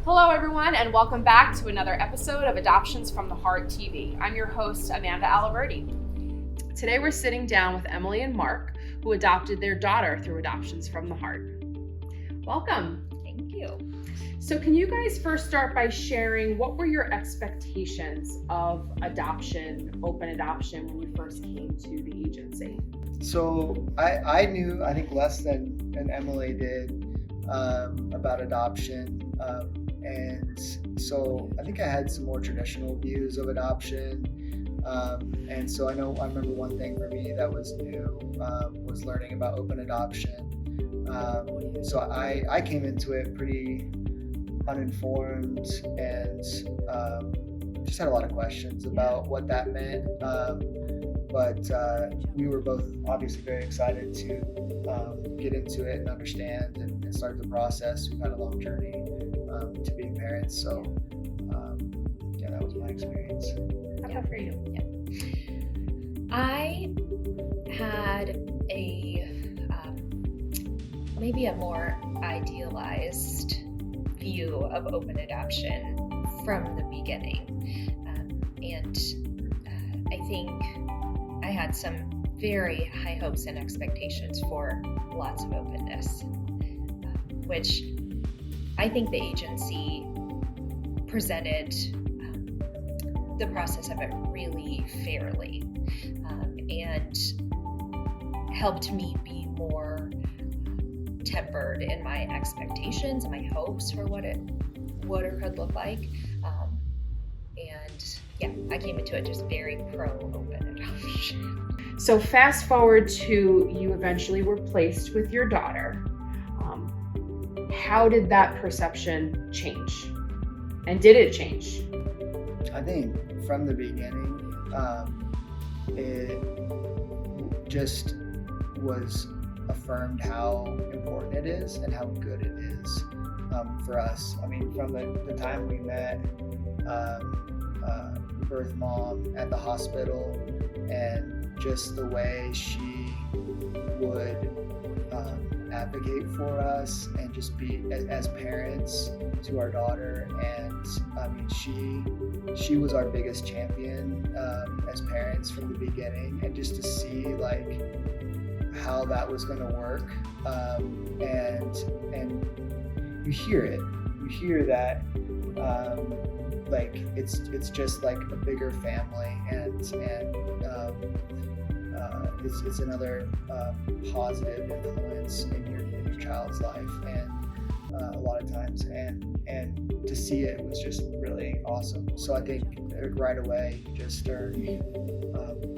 Hello everyone, and welcome back to another episode of Adoptions from the Heart TV. I'm your host, Amanda Aliverti. Today we're sitting down with Emily and Mark, who adopted their daughter through Adoptions from the Heart. Welcome. Thank you. So can you guys first start by sharing what were your expectations of adoption, open adoption, when you first came to the agency? So I knew, I think, less than Emily did about adoption. And so I think I had some more traditional views of adoption. And so I remember one thing for me that was new was learning about open adoption. So I came into it pretty uninformed and just had a lot of questions about what that meant. But we were both obviously very excited to get into it and understand and start the process. We've had a long journey to being parents. So yeah, that was my experience. How about for you? Yeah. I had maybe a more idealized view of open adoption from the beginning. And I think I had some very high hopes and expectations for lots of openness, which I think the agency presented the process of it really fairly, and helped me be more tempered in my expectations and my hopes for what it would or could look like. And yeah, I came into it just very pro-open adoption. So fast forward to you eventually were placed with your daughter. How did that perception change? And did it change? I think from the beginning, it just was affirmed how important it is and how good it is for us. I mean, from the time we met birth mom at the hospital, and just the way she would advocate for us and just be as parents to our daughter. And I mean, she was our biggest champion as parents from the beginning, and just to see like how that was going to work, and you hear that like it's just like a bigger family, and it's another positive influence in your child's life, and a lot of times, and to see it was just really awesome. So I think right away just are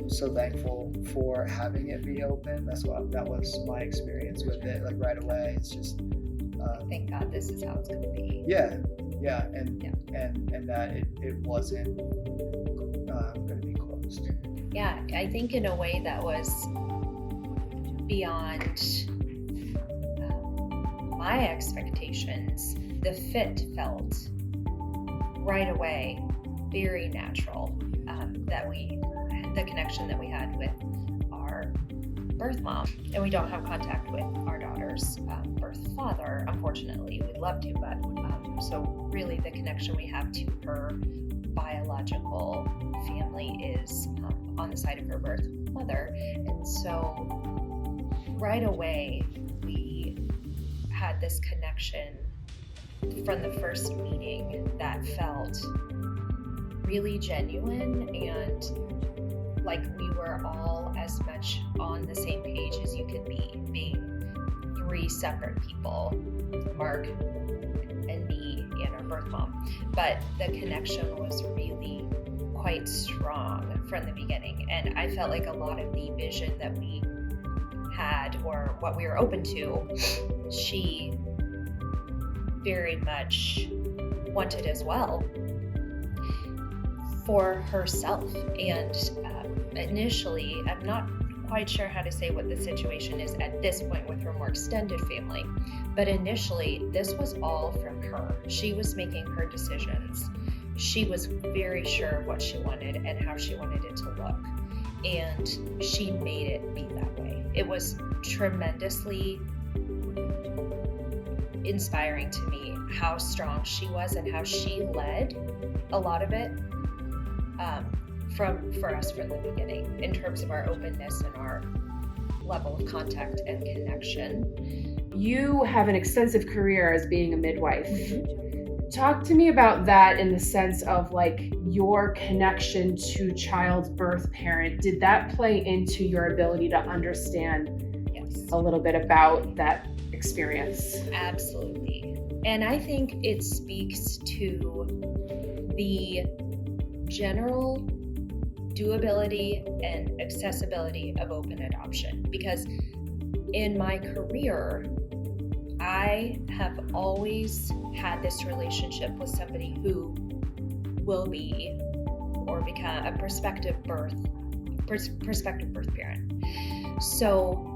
so thankful for having it be open. That was my experience with it. Like right away, it's just thank God this is how it's going to be. Yeah, and that it wasn't going to be closed. Yeah, I think in a way that was beyond my expectations. The fit felt right away very natural. The connection that we had with our birth mom, and we don't have contact with our daughter's birth father, unfortunately. We'd love to, but so really the connection we have to her biological family is on the side of her birth mother. And so right away we had this connection from the first meeting that felt really genuine, and like we were all as much on the same page as you could be, being three separate people, Mark and me and our birth mom. But the connection was really quite strong from the beginning, and I felt like a lot of the vision that we had, or what we were open to, she very much wanted as well for herself. And initially, I'm not quite sure how to say what the situation is at this point with her more extended family, but initially this was all from her. She was making her decisions. She was very sure of what she wanted and how she wanted it to look, and she made it be that way. It was tremendously inspiring to me how strong she was and how she led a lot of it for us from the beginning in terms of our openness and our level of contact and connection. You have an extensive career as being a midwife. Talk to me about that in the sense of like your connection to child's birth parent. Did that play into your ability to understand a little bit about that experience? Absolutely. And I think it speaks to the general doability and accessibility of open adoption, because in my career, I have always had this relationship with somebody who will be or become a prospective birth parent. So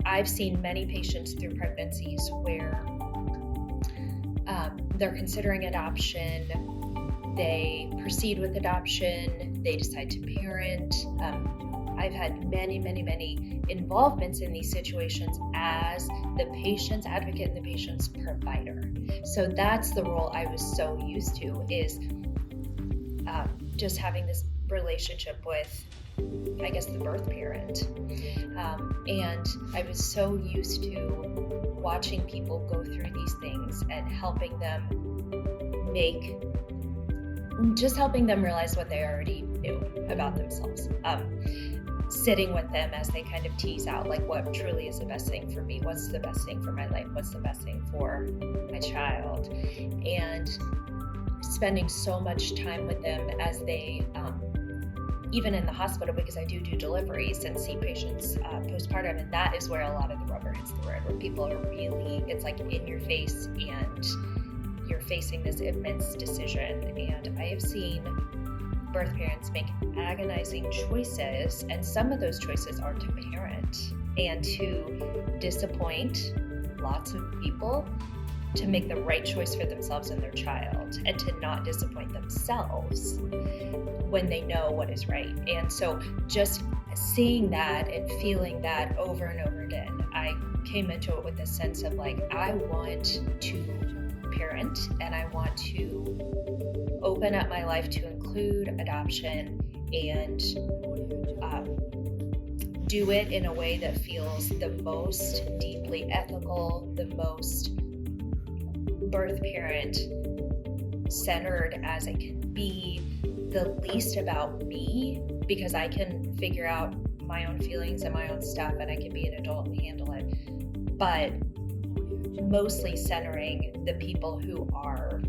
I've seen many patients through pregnancies where they're considering adoption, they proceed with adoption, they decide to parent. I've had many involvements in these situations as the patient's advocate and the patient's provider. So that's the role I was so used to, is just having this relationship with, I guess, the birth parent. And I was so used to watching people go through these things and helping them realize what they already knew about themselves. Sitting with them as they kind of tease out, like, what truly is the best thing for me? What's the best thing for my life? What's the best thing for my child? And spending so much time with them as they, even in the hospital, because I do deliveries and see patients postpartum, and that is where a lot of the rubber hits the road, where people are really, it's like in your face and you're facing this immense decision. And I have seen birth parents make agonizing choices, and some of those choices are to parent and to disappoint lots of people, to make the right choice for themselves and their child, and to not disappoint themselves when they know what is right. And so just seeing that and feeling that over and over again, I came into it with a sense of like, I want to parent and I want to open up my life to include adoption and do it in a way that feels the most deeply ethical, the most birth parent centered as it can be, the least about me, because I can figure out my own feelings and my own stuff and I can be an adult and handle it, but mostly centering the people who are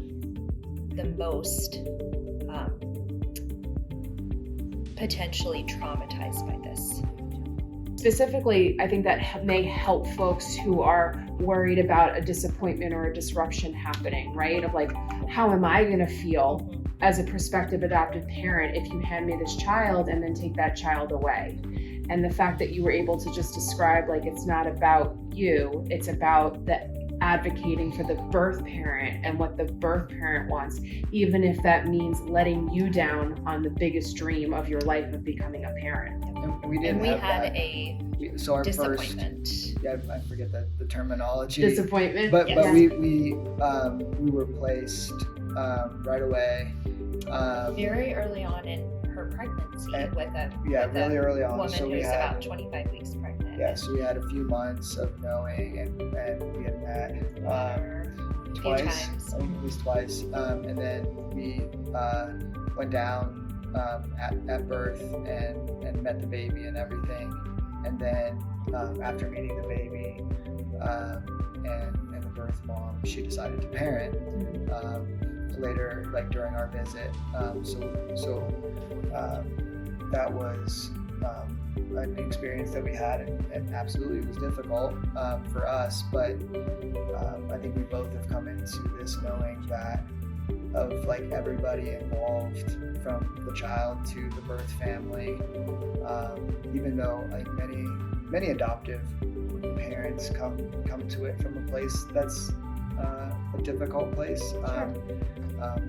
the most potentially traumatized by this. Specifically, I think that may help folks who are worried about a disappointment or a disruption happening, right? Of like, how am I gonna feel as a prospective adoptive parent if you hand me this child and then take that child away? And the fact that you were able to just describe, like, it's not about you, it's about the advocating for the birth parent and what the birth parent wants, even if that means letting you down on the biggest dream of your life of becoming a parent. And we didn't and we have had that. a So our disappointment. I forget the terminology. Disappointment. But Yes. but we were placed right away. Very early on in her pregnancy And- with a really early on. woman So we who's had about 25 weeks pregnant. Yeah, so we had a few months of knowing, and we had met A few twice, times. I think at least twice, and then we went down at birth and met the baby and everything, and then after meeting the baby and the birth mom, she decided to parent later, like during our visit. So that was an experience that we had, and absolutely it was difficult for us, but I think we both have come into this knowing that of like everybody involved, from the child to the birth family, even though like many adoptive parents come to it from a place that's a difficult place.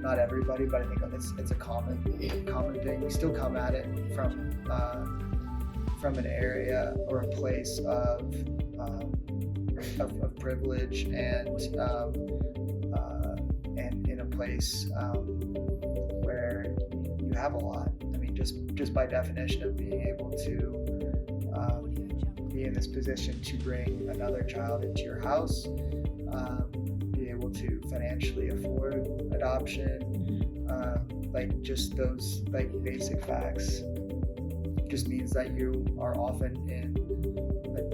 Not everybody, but I think it's a common thing. We still come at it from an area or a place of of privilege and in a place where you have a lot. I mean, just by definition of being able to be in this position to bring another child into your house, be able to financially afford adoption, like just those like basic facts just means that you are often in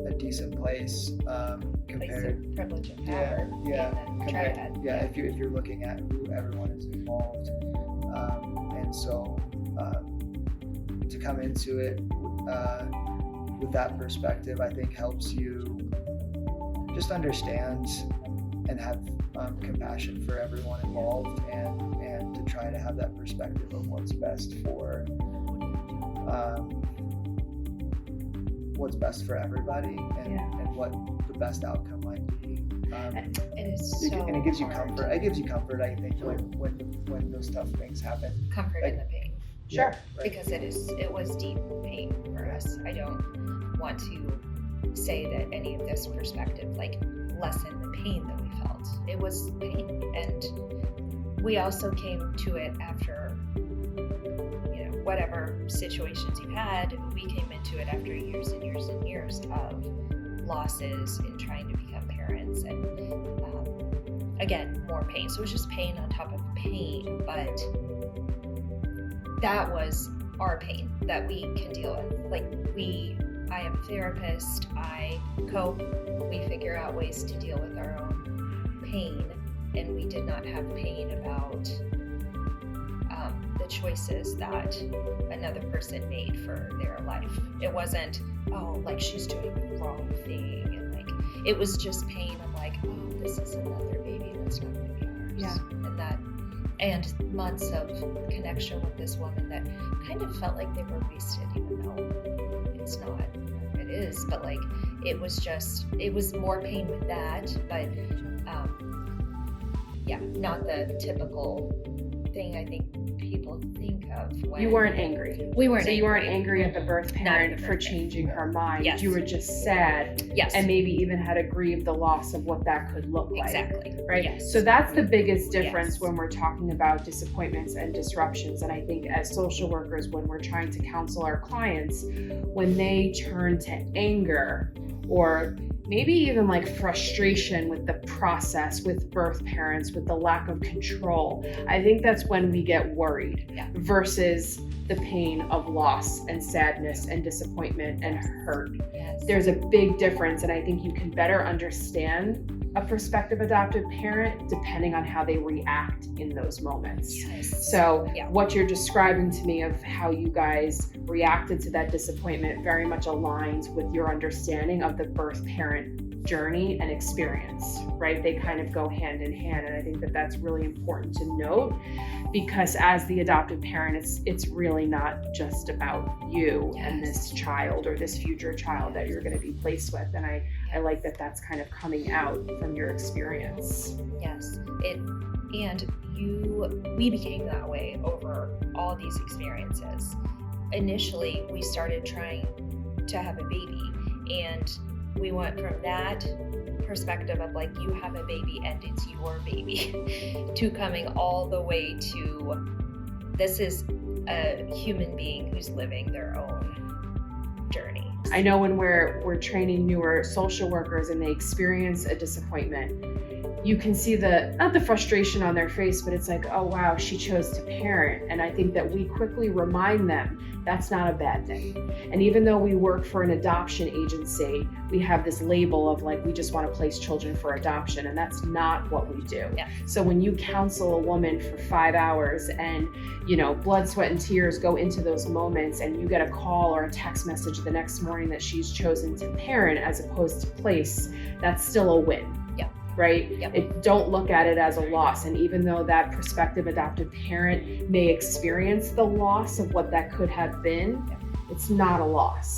a decent place compared place of privilege and power. If you're looking at who everyone is involved, and so to come into it with that perspective, I think helps you just understand and have compassion for everyone involved, and to try to have that perspective of what's best for everybody, and what the best outcome might be. It is so and it gives you hard. comfort. It gives you comfort, I think, when those tough things happen. Comfort in the pain. Sure. Right. Because it was deep pain for us. I don't want to say that any of this perspective like lessened the pain that we felt. It was pain, and we also came to it after, whatever situations you had. We came into it after years and years and years of losses in trying to become parents, and again, more pain. So it was just pain on top of pain, but that was our pain that we can deal with. Like I am a therapist, I cope, we figure out ways to deal with our own pain, and we did not have pain about the choices that another person made for their life. It wasn't, like she's doing the wrong thing, and like, it was just pain of like, this is another baby that's not going to be ours. Yeah. And months of connection with this woman that kind of felt like they were wasted, even though it's not. It is, but like it was more pain with that, but not the typical thing I think people think of when You weren't angry. we weren't. So you weren't angry at the birth Not parent at the for birth changing her mind. Yes. You were just sad, Yes, and maybe even had to grieve the loss of what that could look like. exactly. Right? Yes. So that's the biggest difference Yes. when we're talking about disappointments and disruptions. And I think as social workers, when we're trying to counsel our clients, when they turn to anger or maybe even like frustration with the process, with birth parents, with the lack of control, I think that's when we get worried versus the pain of loss and sadness and disappointment and hurt. Yes. There's a big difference, and I think you can better understand a prospective adoptive parent depending on how they react in those moments. Yes. So Yeah. what you're describing to me of how you guys reacted to that disappointment very much aligns with your understanding of the birth parent journey and experience, right? They kind of go hand in hand, and I think that that's really important to note, because as the adoptive parent, it's really not just about you and this child or this future child that you're going to be placed with. And I like that that's kind of coming out from your experience. Yes. We became that way over all these experiences. Initially, we started trying to have a baby, and we went from that perspective of like, you have a baby and it's your baby, to coming all the way to, this is a human being who's living their own journey. I know when we're training newer social workers and they experience a disappointment, you can see not the frustration on their face, but it's like, oh wow, she chose to parent. And I think that we quickly remind them that's not a bad thing. And even though we work for an adoption agency, we have this label of like, we just want to place children for adoption, and that's not what we do. Yeah. So when you counsel a woman for 5 hours and blood, sweat, and tears go into those moments, and you get a call or a text message the next morning that she's chosen to parent as opposed to place, that's still a win. Right? Yep. Don't look at it as a loss. And even though that prospective adoptive parent may experience the loss of what that could have been, it's not a loss.